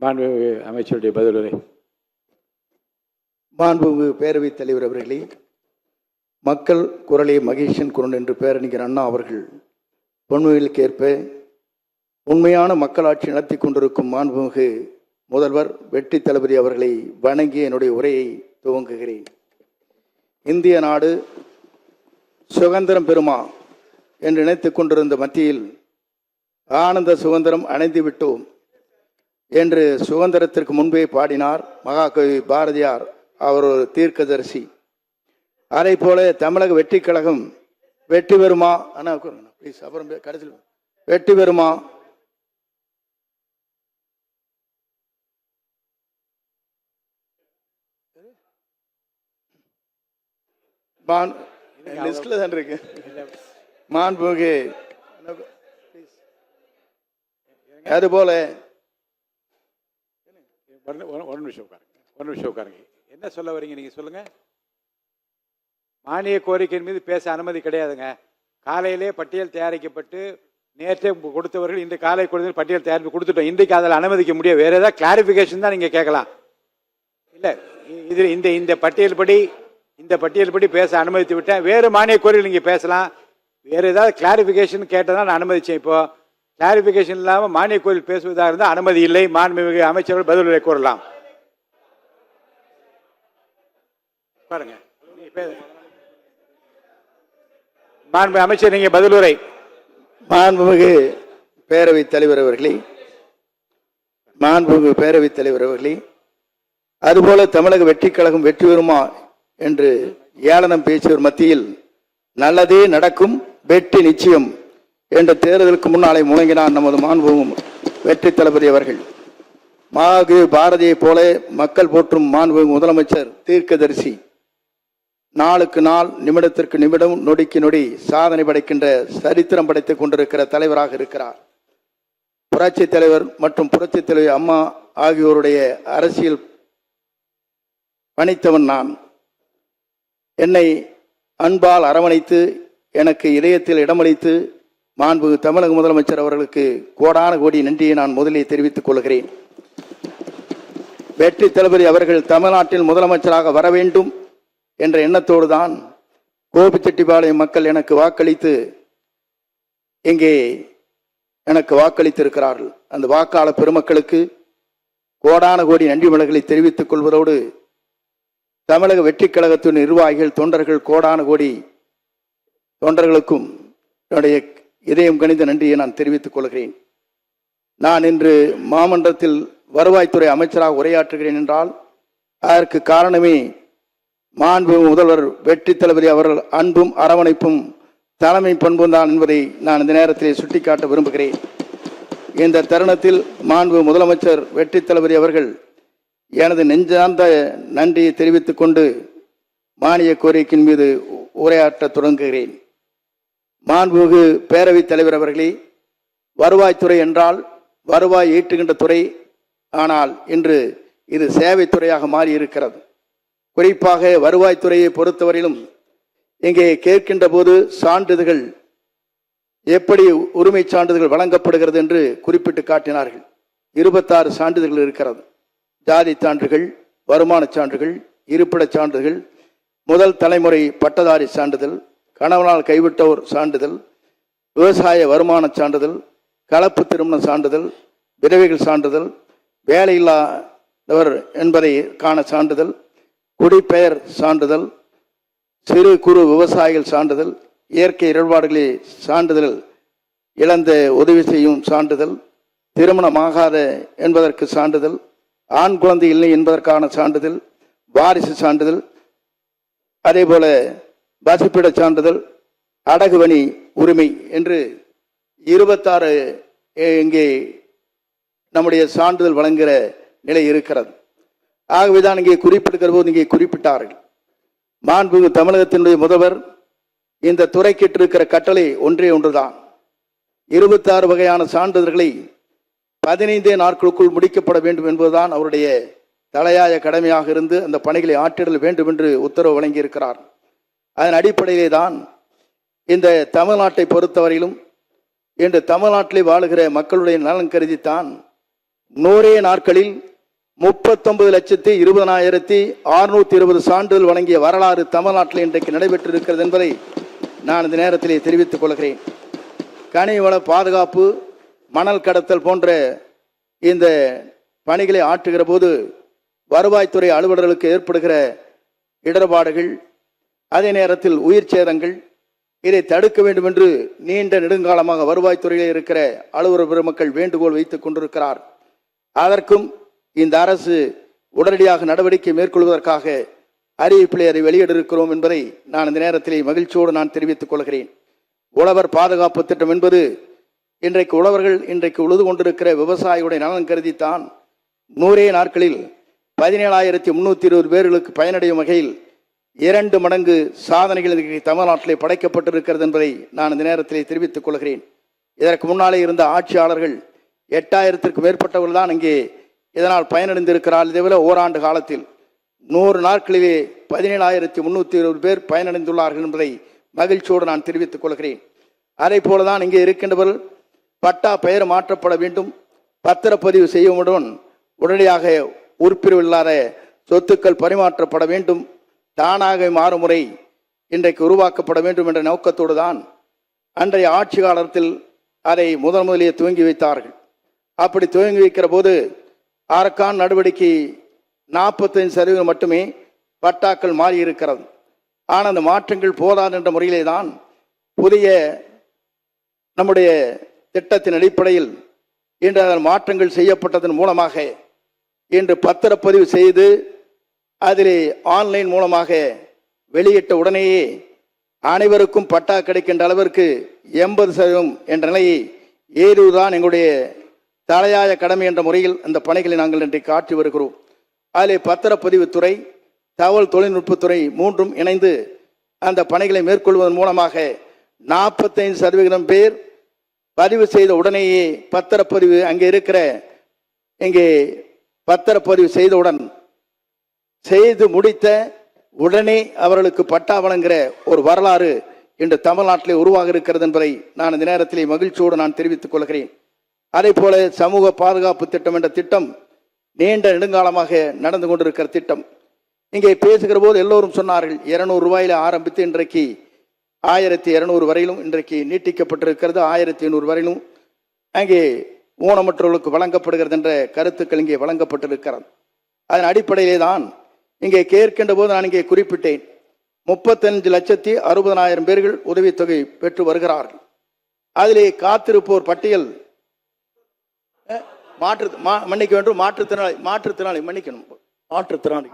மாண்புமிகு அமைச்சருடைய பதிலுரை. மாண்புமிகு பேரவைத் தலைவர் அவர்களே, மக்கள் குரலே மகேஷன் குரல் என்று பேரறிஞர் அண்ணா அவர்கள் பொன்மொழிகளுக்கேற்ப உண்மையான மக்களாட்சி நடத்தி கொண்டிருக்கும் மாண்புமிகு முதல்வர் வெற்றி தளபதி அவர்களை வணங்கி என்னுடைய உரையை துவங்குகிறேன். இந்திய நாடு சுதந்திரம் பெறுமா என்று நினைத்துக் கொண்டிருந்த மத்தியில் ஆனந்த சுதந்திரம் அடைந்து விட்டோம் என்று சுதந்திரத்திற்கு முன்பே பாடினார் மகாகவி பாரதியார். அவர் ஒரு தீர்க்கதரிசி. அதே போல தமிழக வெற்றி கழகம் வெற்றி பெறுமா? அண்ணா ப்ளீஸ், அப்புறம் கடைசியில் வெற்றி பெறுமா? லிஸ்ட்ல தான் இருக்கு. மாண்புமிகு அதுபோல ஒரு நிமிஷம் உட்காருங்க. என்ன சொல்ல வரீங்க நீங்க சொல்லுங்க. மானிய கோரிக்கையின் மீது பேச அனுமதி கிடையாதுங்க. காலையிலே பட்டியல் தயாரிக்கப்பட்டு நேற்றே கொடுத்தவர்கள் இன்று காலை கொடுத்து பட்டியல் தயாரிப்பு கொடுத்துட்டோம். இன்றைக்கு அதில் அனுமதிக்க முடியாது. வேற ஏதாவது கிளாரிபிகேஷன் தான் நீங்க கேட்கலாம். இல்லை, இது இந்த பட்டியல் படி பேச அனுமதித்து விட்டேன். வேறு மானிய கோரிக்கை நீங்க பேசலாம். வேற ஏதாவது கிளாரிபிகேஷன் கேட்டதான் நான் அனுமதிச்சேன். இப்போ கிளாரிபிகேஷன் இல்லாமல் மானிய கோரிக்கை பேசுவதாக இருந்தால் அனுமதி இல்லை. மாண்புமிகு அமைச்சர்கள் பதிலுரை கூறலாம். பாருங்க, மாண்பு அமைச்சர் நீங்க பதிலுரை. மாண்புமிகு பேரவைத் தலைவர் அவர்களே, மாண்புமிகு பேரவைத் தலைவர் அவர்களே, அதுபோல தமிழக வெற்றி கழகம் வெற்றி பெறுமா என்று ஏளனம் பேசியவர் மத்தியில் நல்லதே நடக்கும், வெற்றி நிச்சயம் என்ற தேர்தலுக்கு முன்னாலே முழங்கினார் நமது மாண்புமிகு வெற்றி தளபதி அவர்கள். மகாகவி பாரதியை போல மக்கள் போற்றும் மாண்புமிகு முதலமைச்சர் தீர்க்கதரிசி. நாளுக்கு நாள், நிமிடத்திற்கு நிமிடம், நொடிக்கு நொடி சாதனை படைக்கின்ற சரித்திரம் படைத்துக் கொண்டிருக்கிற தலைவராக இருக்கிறார். புரட்சி தலைவர் மற்றும் புரட்சி தலைவர் அம்மா ஆகியோருடைய அரசியல் பணித்தவன் நான். என்னை அன்பால் அரவணைத்து எனக்கு இதயத்தில் இடமளித்து மாண்புமிகு தமிழக முதலமைச்சர் அவர்களுக்கு கோடான கோடி நன்றியை நான் முதலிலே தெரிவித்துக் கொள்கிறேன். வெற்றி தளபதி அவர்கள் தமிழ்நாட்டில் முதலமைச்சராக வர வேண்டும் என்ற எண்ணத்தோடு தான் கோபிச்செட்டிப்பாளையம் மக்கள் எனக்கு வாக்களித்து இங்கே எனக்கு வாக்களித்திருக்கிறார்கள். அந்த வாக்காளர் பெருமக்களுக்கு கோடான கோடி நன்றி மலர்களை தெரிவித்துக் கொள்வதோடு தமிழக வெற்றி கழகத்தின் நிர்வாகிகள் தொண்டர்கள் கோடான கோடி தொண்டர்களுக்கும் என்னுடைய இதயம் கணித நன்றியை நான் தெரிவித்துக் கொள்கிறேன். நான் இன்று மாமன்றத்தில் வருவாய்த்துறை அமைச்சராக உரையாற்றுகிறேன் என்றால் அதற்கு காரணமே மாண்பு முதல்வர் வெற்றி தளபதி அவர்கள் அன்பும் அரவணைப்பும் தலைமை பண்பும் தான் என்பதை நான் இந்த நேரத்தில் சுட்டிக்காட்ட விரும்புகிறேன். இந்த தருணத்தில் மாண்பு முதலமைச்சர் வெற்றி தளபதி அவர்கள் எனது நெஞ்சார்ந்த நன்றியை தெரிவித்துக் கொண்டு மானிய கோரிக்கையின் மீது உரையாற்ற தொடங்குகிறேன். மாண்புமிகு பேரவைத் தலைவர் அவர்களே, வருவாய்த்துறை என்றால் வருவாய் ஈட்டுகின்ற துறை. ஆனால் இன்று இது சேவைத்துறையாக மாறியிருக்கிறது. குறிப்பாக வருவாய்த்துறையை பொறுத்தவரையிலும் இங்கே கேட்கின்ற போது சான்றிதழ்கள் எப்படி உரிமை சான்றிதழ்கள் வழங்கப்படுகிறது என்று குறிப்பிட்டு காட்டினார்கள். 26 சான்றிதழ்கள் இருக்கிறது. ஜாதி சான்றுகள், வருமான சான்றுகள், இருப்பிடச் சான்றுகள், முதல் தலைமுறை பட்டதாரி சான்றிதழ், கணவனால் கைவிட்டோர் சான்றிதழ், விவசாய வருமான சான்றிதழ், கலப்பு திருமண சான்றிதழ், விதவைகள் சான்றிதழ், வேலையில்லாதவர் என்பதை காண சான்றிதழ், குடிப்பெயர் சான்றிதழ், சிறு குறு விவசாயிகள் சான்றிதழ், இயற்கை இடர்பாடுகளில் சான்றிதழ், இழந்த உதவி செய்யும் சான்றிதழ், திருமணமாகாத என்பதற்கு சான்றிதழ், ஆண் குழந்தை இல்லை என்பதற்கான சான்றிதழ், வாரிசு சான்றிதழ், அதே போல வசிப்பிட சான்றிதழ், அடகுவணி உரிமை என்று 26 இங்கே நம்முடைய சான்றிதழ் வழங்குகிற நிலை இருக்கிறது. ஆகவேதான் இங்கே குறிப்பிடுகிற போது இங்கே குறிப்பிட்டார்கள். மாண்புமிகு தமிழகத்தினுடைய முதல்வர் இந்த துறைக்கு இருக்கிற கட்டளை ஒன்றே ஒன்றுதான். 26 வகையான சான்றிதழ்களை 15 நாட்களுக்குள் முடிக்கப்பட வேண்டும் என்பதுதான் அவருடைய தலையாய கடமையாக இருந்து அந்த பணிகளை ஆற்றிடல் வேண்டும் என்று உத்தரவு வழங்கியிருக்கிறார். அதன் அடிப்படையிலே தான் இந்த தமிழ்நாட்டை பொறுத்தவரையிலும் இன்று தமிழ்நாட்டிலே வாழுகிற மக்களுடைய நலன் கருதித்தான் 100 நாட்களில் 39,20,620 சான்றிதழ் வழங்கிய வரலாறு தமிழ்நாட்டில் இன்றைக்கு நடைபெற்றிருக்கிறது என்பதை நான் இந்த நேரத்திலே தெரிவித்துக் கொள்கிறேன். கனிவள பாதுகாப்பு, மணல் கடத்தல் போன்ற இந்த பணிகளை ஆற்றுகிற போது வருவாய்த்துறை அலுவலர்களுக்கு ஏற்படுகிற இடர்பாடுகள், அதே நேரத்தில் உயிர் சேதங்கள், இதை தடுக்க வேண்டும் என்று நீண்ட நெடுங்காலமாக வருவாய்த்துறையில் இருக்கிற அலுவலர் பெருமக்கள் வேண்டுகோள் வைத்துக் கொண்டிருக்கிறார். அதற்கும் இந்த அரசு உடனடியாக நடவடிக்கை மேற்கொள்வதற்காக அறிவிப்பிலே அதை வெளியிட்டிருக்கிறோம் என்பதை நான் இந்த நேரத்திலே மகிழ்ச்சியோடு நான் தெரிவித்துக் கொள்கிறேன். உழவர் பாதுகாப்பு திட்டம் என்பது இன்றைக்கு உழவர்கள் இன்றைக்கு உழுது கொண்டிருக்கிற விவசாயியுடைய நலன் கருதித்தான் 100 நாட்களில் 17,320 பேர்களுக்கு பயனடையும் வகையில் 2 மடங்கு சாதனைகள் இன்றைக்கு தமிழ்நாட்டிலே படைக்கப்பட்டிருக்கிறது என்பதை நான் இந்த நேரத்திலே தெரிவித்துக் கொள்கிறேன். இதற்கு முன்னாலே இருந்த ஆட்சியாளர்கள் 8,000க்கும் மேற்பட்டவர்கள் தான் இங்கே இதனால் பயனடைந்திருக்கிறார்கள். இதேபோல ஓராண்டு காலத்தில் 100 நாட்களிலே 17,320 பேர் பயனடைந்துள்ளார்கள் என்பதை மகிழ்ச்சியோடு நான் தெரிவித்துக் கொள்கிறேன். அதே போலதான் இங்கே இருக்கின்றவர்கள் பட்டா பெயர் மாற்றப்பட வேண்டும், பத்திரப்பதிவு செய்யவுடன் உடனடியாக உறுப்பினர் இல்லாத சொத்துக்கள் பரிமாற்றப்பட வேண்டும், தானாக மாறும் முறை இன்றைக்கு உருவாக்கப்பட வேண்டும் என்ற நோக்கத்தோடு தான் அன்றைய ஆட்சி காலத்தில் அதை முதலிலே துவங்கி வைத்தார்கள். அப்படி துவங்கி வைக்கிற போது அரக்கான் நடவடிக்கை 45% மட்டுமே பட்டாக்கள் மாறி இருக்கிறது. ஆனால் அந்த மாற்றங்கள் போதாது என்ற முறையிலே தான் புதிய நம்முடைய திட்டத்தின் அடிப்படையில் இன்று அதன் மாற்றங்கள் செய்யப்பட்டதன் மூலமாக இன்று பத்திரப்பதிவு செய்து அதிலே ஆன்லைன் மூலமாக வெளியிட்ட உடனேயே அனைவருக்கும் பட்டா கிடைக்கின்ற அளவிற்கு 80% என்ற நிலையை ஏதுதான் எங்களுடைய தலையாய கடமை என்ற முறையில் அந்த பணிகளை நாங்கள் இன்றைக்கு ஆற்றி வருகிறோம். அதிலே பத்திரப்பதிவுத்துறை, தகவல் தொழில்நுட்பத்துறை மூன்றும் இணைந்து அந்த பணிகளை மேற்கொள்வதன் மூலமாக 45% பேர் பதிவு செய்த உடனேயே பத்திரப்பதிவு அங்கே இருக்கிற இங்கே பத்திரப்பதிவு செய்தவுடன் செய்து முடித்த உடனே அவர்களுக்கு பட்டா வழங்குகிற ஒரு வரலாறு இன்று தமிழ்நாட்டிலே உருவாக இருக்கிறது என்பதை நான் இந்த நேரத்திலே மகிழ்ச்சியோடு நான் தெரிவித்துக் கொள்கிறேன். அதே போல சமூக பாதுகாப்பு திட்டம் என்ற திட்டம் நீண்ட நெடுங்காலமாக நடந்து கொண்டிருக்கிற திட்டம். இங்கே பேசுகிற போது எல்லோரும் சொன்னார்கள் 200 ரூபாயில ஆரம்பித்து இன்றைக்கு 1,200 வரையிலும் இன்றைக்கு நீட்டிக்கப்பட்டிருக்கிறது, 1,500 வரையிலும் அங்கே ஊனமற்றவர்களுக்கு வழங்கப்படுகிறது என்ற கருத்துக்கள் இங்கே வழங்கப்பட்டிருக்கிறது. அதன் அடிப்படையிலே தான் இங்கே கேட்கின்ற போது நான் இங்கே குறிப்பிட்டேன் 35,60,000 பேர்கள் உதவித்தொகை பெற்று வருகிறார்கள். அதிலே காத்திருப்போர் பட்டியல் மன்னிக்க வேண்டும், மாற்றுத்திறனாளி மன்னிக்கணும், மாற்றுத்திறனாளி